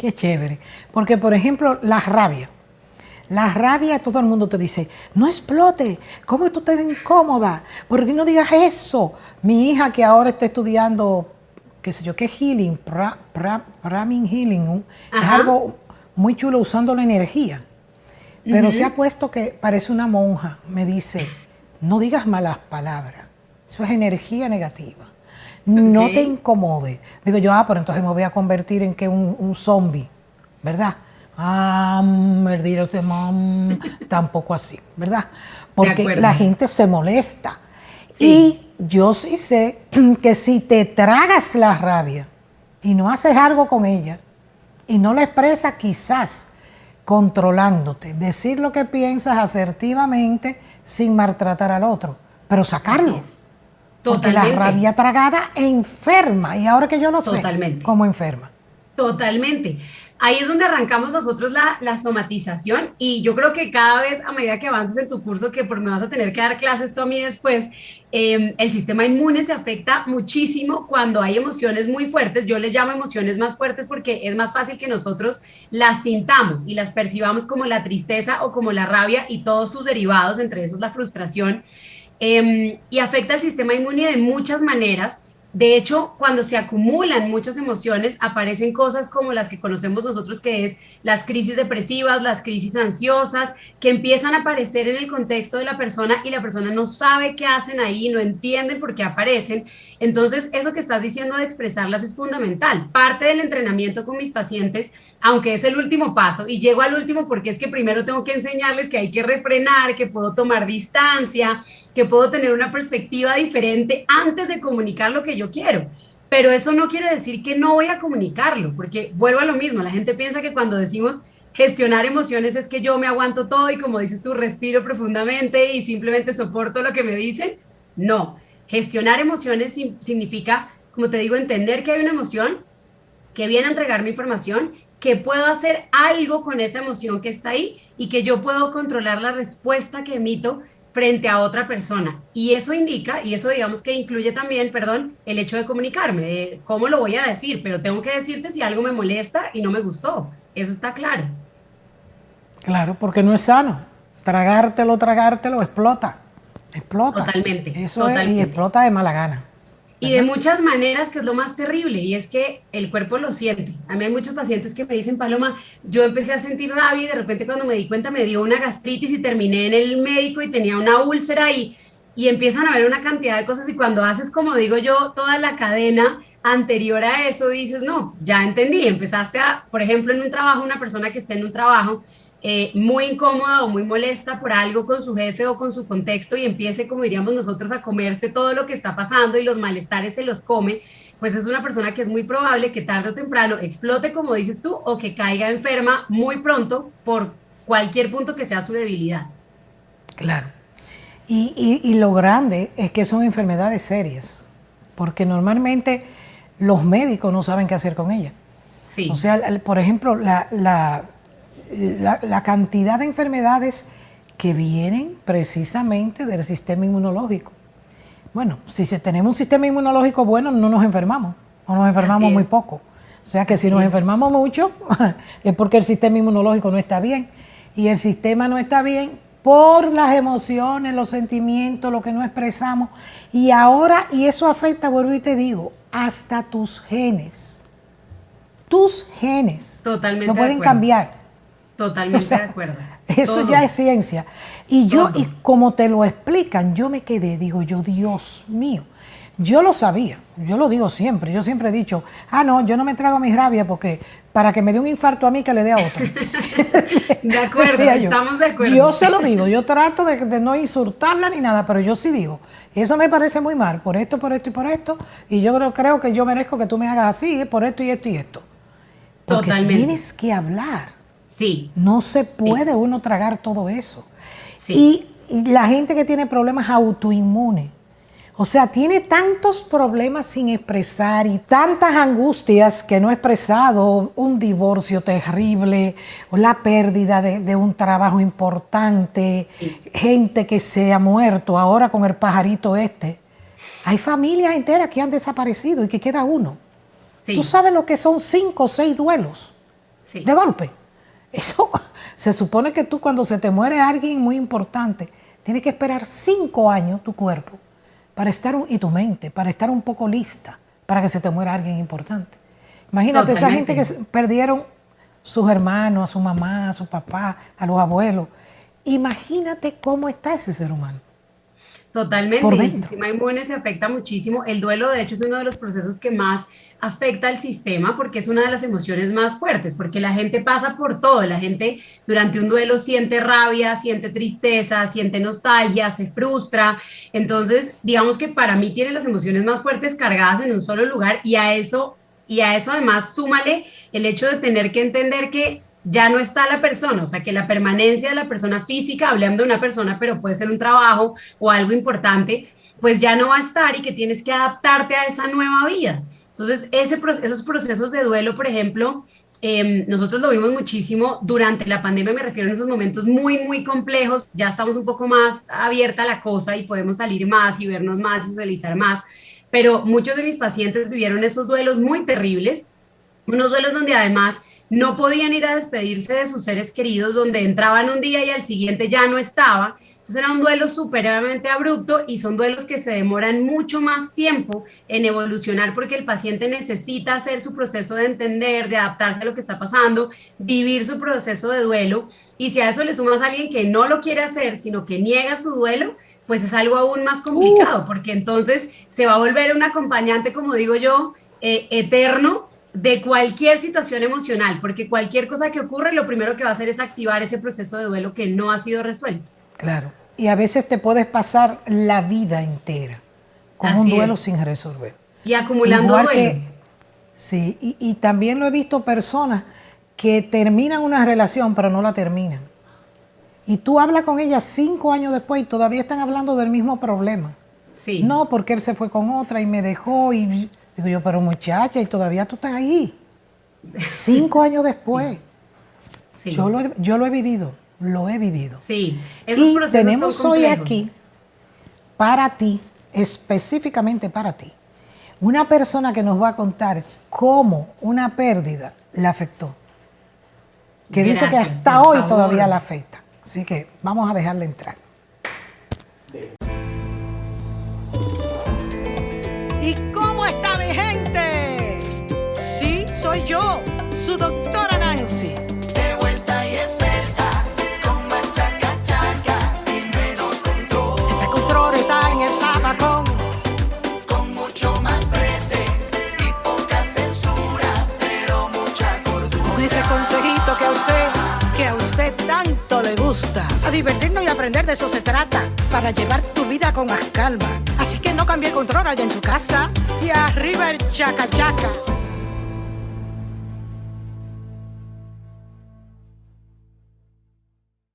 Qué chévere. Porque, por ejemplo, la rabia. La rabia, todo el mundo te dice, no explote, ¿cómo tú estás incómoda? ¿Por qué no digas eso? Mi hija que ahora está estudiando, qué sé yo, qué healing, Brahmin Healing, ¿no? Es Ajá. algo muy chulo usando la energía. Pero se ha Ujú. puesto que parece una monja, me dice, no digas malas palabras, eso es energía negativa. Ok. No te incomode. Digo yo, pero entonces me voy a convertir en que un zombie, ¿verdad? Tampoco así, ¿verdad? De Porque la acuerdo. gente se molesta. Sí. Y yo sí sé que si te tragas la rabia y no haces algo con ella y no la expresas quizás controlándote, decir lo que piensas asertivamente sin maltratar al otro, pero Así sacarlo. es. Porque la Totalmente. rabia tragada enferma y ahora que yo lo sé, Totalmente. cómo enferma. Totalmente. Ahí es donde arrancamos nosotros la somatización y yo creo que cada vez a medida que avances en tu curso, que por me vas a tener que dar clases tú a mí después, el sistema inmune se afecta muchísimo cuando hay emociones muy fuertes. Yo les llamo emociones más fuertes porque es más fácil que nosotros las sintamos y las percibamos como la tristeza o como la rabia y todos sus derivados, entre esos la frustración, y afecta el sistema inmune de muchas maneras. De hecho, cuando se acumulan muchas emociones, aparecen cosas como las que conocemos nosotros, que es las crisis depresivas, las crisis ansiosas, que empiezan a aparecer en el contexto de la persona y la persona no sabe qué hacen ahí, no entienden por qué aparecen. Entonces, eso que estás diciendo de expresarlas es fundamental. Parte del entrenamiento con mis pacientes, aunque es el último paso, y llego al último porque es que primero tengo que enseñarles que hay que refrenar, que puedo tomar distancia, que puedo tener una perspectiva diferente antes de comunicar lo que yo quiero. Pero eso no quiere decir que no voy a comunicarlo, porque vuelvo a lo mismo, la gente piensa que cuando decimos gestionar emociones es que yo me aguanto todo y como dices tú, respiro profundamente y simplemente soporto lo que me dicen. No, gestionar emociones significa, como te digo, entender que hay una emoción, que viene a entregarme información, que puedo hacer algo con esa emoción que está ahí y que yo puedo controlar la respuesta que emito frente a otra persona. Y eso indica, y eso digamos que incluye también, perdón, el hecho de comunicarme, de cómo lo voy a decir, pero tengo que decirte si algo me molesta y no me gustó. Eso está claro. Claro, porque no es sano. Tragártelo, explota. Explota. Totalmente, Eso es, y totalmente. explota de mala gana. Y de ¿Verdad? muchas maneras, que es lo más terrible, y es que el cuerpo lo siente. A mí hay muchos pacientes que me dicen, Paloma, yo empecé a sentir rabia y de repente cuando me di cuenta me dio una gastritis y terminé en el médico y tenía una úlcera y empiezan a ver una cantidad de cosas y cuando haces, como digo yo, toda la cadena anterior a eso, dices, no, ya entendí, empezaste a, por ejemplo, en un trabajo, una persona que esté en un trabajo muy incómoda o muy molesta por algo con su jefe o con su contexto y empiece, como diríamos nosotros, a comerse todo lo que está pasando y los malestares se los come, pues es una persona que es muy probable que tarde o temprano explote, como dices tú, o que caiga enferma muy pronto por cualquier punto que sea su debilidad. Claro. Y lo grande es que son enfermedades serias, porque normalmente los médicos no saben qué hacer con ellas. O Sí, sea, por ejemplo, la cantidad de enfermedades que vienen precisamente del sistema inmunológico. Bueno, si tenemos un sistema inmunológico bueno, no nos enfermamos, o nos enfermamos así muy es, poco. O sea que si así nos es. enfermamos mucho, es porque el sistema inmunológico no está bien. Y el sistema no está bien por las emociones, los sentimientos, lo que no expresamos. Y ahora, y eso afecta, vuelvo y te digo, hasta tus genes. Tus genes lo Totalmente de pueden acuerdo, cambiar. O totalmente de sea, acuerdo. eso ya es Todo, ciencia. Y todo. como te lo explican, yo me quedé, digo yo, Dios mío, yo lo sabía, yo lo digo siempre, yo siempre he dicho, no, yo no me trago mi rabia porque para que me dé un infarto a mí que le dé a otro. De acuerdo, Decía yo, estamos de yo acuerdo. se lo digo, yo trato de no insultarla ni nada, pero yo sí digo, eso me parece muy mal, por esto y por esto, y yo creo que yo merezco que tú me hagas así, por esto y esto y esto. Porque Totalmente. tienes que hablar. Sí, No se puede sí, uno tragar todo eso. sí. Y la gente que tiene problemas autoinmunes, o sea, tiene tantos problemas sin expresar y tantas angustias que no ha expresado, un divorcio terrible, o la pérdida de un trabajo importante, Sí, gente que se ha muerto ahora con el pajarito este. Hay familias enteras que han desaparecido y que queda uno. Tú sí, sabes lo que son 5 o 6 duelos. Sí. de golpe. Eso se supone que tú cuando se te muere alguien muy importante, tienes que esperar 5 años tu cuerpo para estar y tu mente, para estar un poco lista para que se te muera alguien importante. Imagínate esa gente que perdieron sus hermanos, a su mamá, a su papá, a los abuelos. Imagínate cómo está ese ser humano. Totalmente, y el sistema inmune se afecta muchísimo. El duelo, de hecho, es uno de los procesos que más afecta al sistema porque es una de las emociones más fuertes, porque la gente pasa por todo. La gente durante un duelo siente rabia, siente tristeza, siente nostalgia, se frustra. Entonces, digamos que para mí tiene las emociones más fuertes cargadas en un solo lugar y a eso además súmale el hecho de tener que entender que ya no está la persona, o sea, que la permanencia de la persona física, hablando de una persona, pero puede ser un trabajo o algo importante, pues ya no va a estar y que tienes que adaptarte a esa nueva vida. Entonces, esos procesos de duelo, por ejemplo, nosotros lo vimos muchísimo durante la pandemia, me refiero a esos momentos muy, muy complejos, ya estamos un poco más abierta a la cosa y podemos salir más y vernos más y socializar más, pero muchos de mis pacientes vivieron esos duelos muy terribles, unos duelos donde además no podían ir a despedirse de sus seres queridos, donde entraban un día y al siguiente ya no estaba. Entonces era un duelo supremamente abrupto y son duelos que se demoran mucho más tiempo en evolucionar porque el paciente necesita hacer su proceso de entender, de adaptarse a lo que está pasando, vivir su proceso de duelo. Y si a eso le sumas a alguien que no lo quiere hacer, sino que niega su duelo, pues es algo aún más complicado, porque entonces se va a volver un acompañante, como digo yo, eterno de cualquier situación emocional, porque cualquier cosa que ocurre, lo primero que va a hacer es activar ese proceso de duelo que no ha sido resuelto. Claro, y a veces te puedes pasar la vida entera con un duelo sin resolver. Y acumulando duelos. Sí, y también lo he visto personas que terminan una relación pero no la terminan. Y tú hablas con ella 5 años después y todavía están hablando del mismo problema. Sí. No, porque él se fue con otra y me dejó y digo yo, pero muchacha, y todavía tú estás ahí. 5 años después. Sí. Yo lo he vivido, lo he vivido. Sí, esos procesos tenemos son hoy aquí para ti, específicamente para ti, una persona que nos va a contar cómo una pérdida la afectó. Que dice que hasta hoy todavía la afecta. Así que vamos a dejarle entrar. ¿Y cómo está mi gente? Sí, soy yo, su doctora Nancy. De vuelta y esbelta, con más chaca chaca y menos control. Ese control está en el zafacón. Con mucho más brete y poca censura, pero mucha cordura. Con ese consejito que a usted tanto le gusta. A divertirnos y aprender, de eso se trata. Para llevar tu vida con más calma. Así que no cambie el control allá en su casa. Y arriba el chaca chaca.